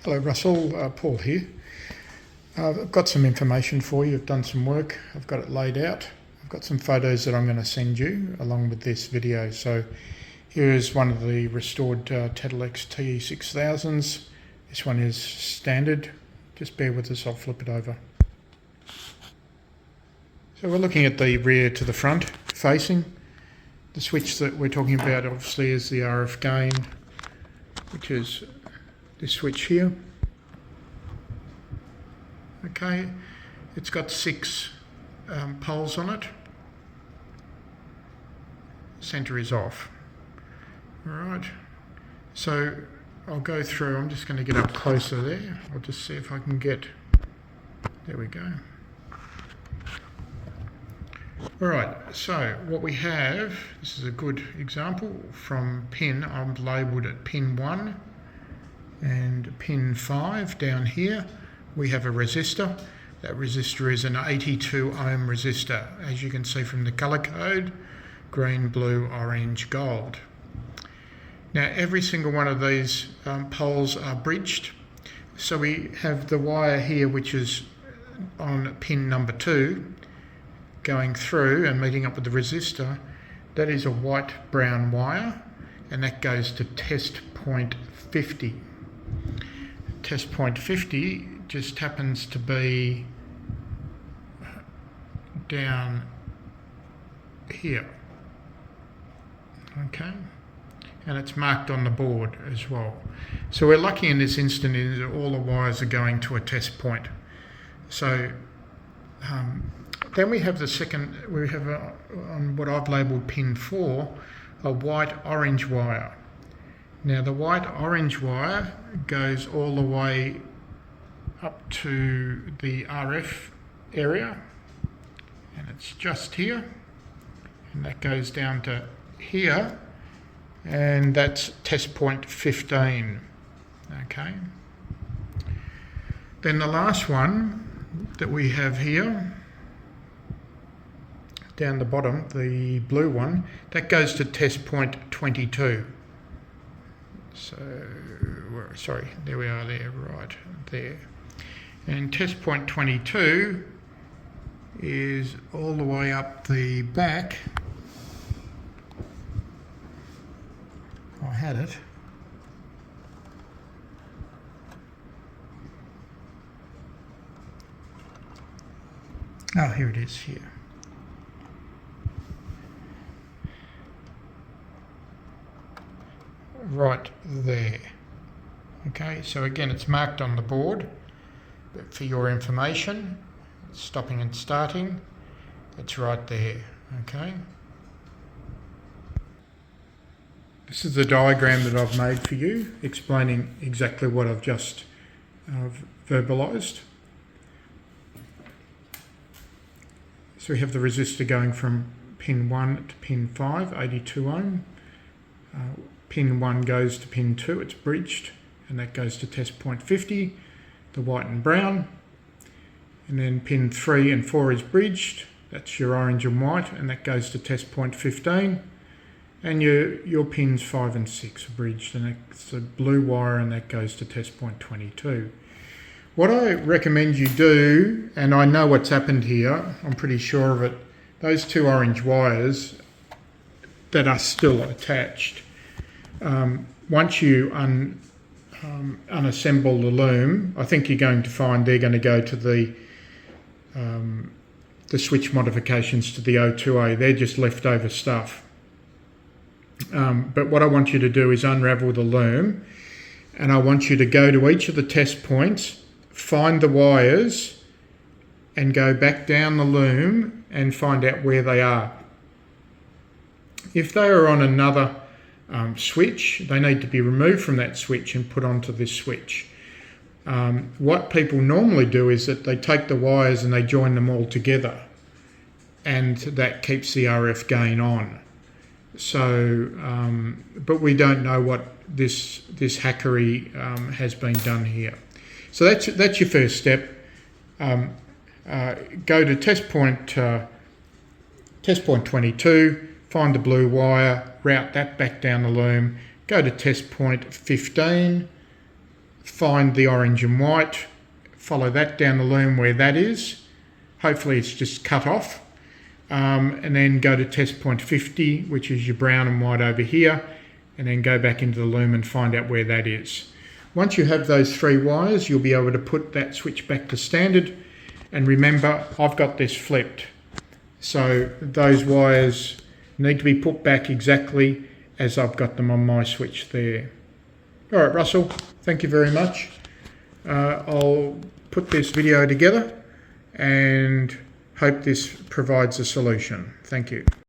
Hello Russell, Paul here. I've got some information for you. I've done some work, I've got it laid out. I've got some photos that I'm going to send you along with this video. So here is one of the restored Tedelex TE-6000s. This one is standard. Just bear with us, I'll flip it over. So we're looking at the rear to the front facing. The switch that we're talking about obviously is the RF gain, which is this switch here. Okay, it's got 6 poles on it. Center is off. Alright, so I'll go through, I'm just going to get up closer there. I'll just see if I can get, there we go. Alright, so what we have, this is a good example from pin, I'm labelled at pin 1 and pin 5 down here. We have a resistor. That resistor is an 82 ohm resistor, as you can see from the colour code, green, blue, orange, gold. Now every single one of these poles are bridged. So we have the wire here which is on pin number 2 going through and meeting up with the resistor. That is a white brown wire and that goes to test point 50. Test point 50 just happens to be down here, okay, and it's marked on the board as well. So we're lucky in this instance in that all the wires are going to a test point. So then we have the second, we have on what I've labelled pin 4, a white-orange wire. Now the white-orange wire goes all the way up to the RF area, and it's just here, and that goes down to here, and that's test point 15. Okay. Then the last one that we have here, down the bottom, the blue one, that goes to test point 22. So, sorry, there we are there, right there. And test point 22 is all the way up the back. I had it. Oh, here it is here. Right there. Okay, so again it's marked on the board, but for your information, stopping and starting, it's right there. Okay. This is the diagram that I've made for you, explaining exactly what I've just verbalised. So we have the resistor going from pin 1 to pin 5, 82 ohm. Pin 1 goes to pin 2, it's bridged, and that goes to test point 50, the white and brown. And then pin 3 and 4 is bridged, that's your orange and white, and that goes to test point 15. And your pins 5 and 6 are bridged, and that's the blue wire, and that goes to test point 22. What I recommend you do, and I know what's happened here, I'm pretty sure of it, those 2 orange wires that are still attached, once you unassemble the loom, I think you're going to find they're going to go to the switch modifications to the O2A. They're just leftover stuff. But what I want you to do is unravel the loom, and I want you to go to each of the test points, find the wires, and go back down the loom and find out where they are. If they are on another switch, they need to be removed from that switch and put onto this switch. What people normally do is that they take the wires and they join them all together, and that keeps the RF gain on. So, but we don't know what this hackery has been done here. So that's your first step. Go to test point 22. Find the blue wire, route that back down the loom, go to test point 15, find the orange and white, follow that down the loom where that is. Hopefully it's just cut off. And then go to test point 50, which is your brown and white over here, and then go back into the loom and find out where that is. Once you have those 3 wires, you'll be able to put that switch back to standard. And remember, I've got this flipped. So those wires need to be put back exactly as I've got them on my switch there. All right, Russell, thank you very much. I'll put this video together and hope this provides a solution. Thank you.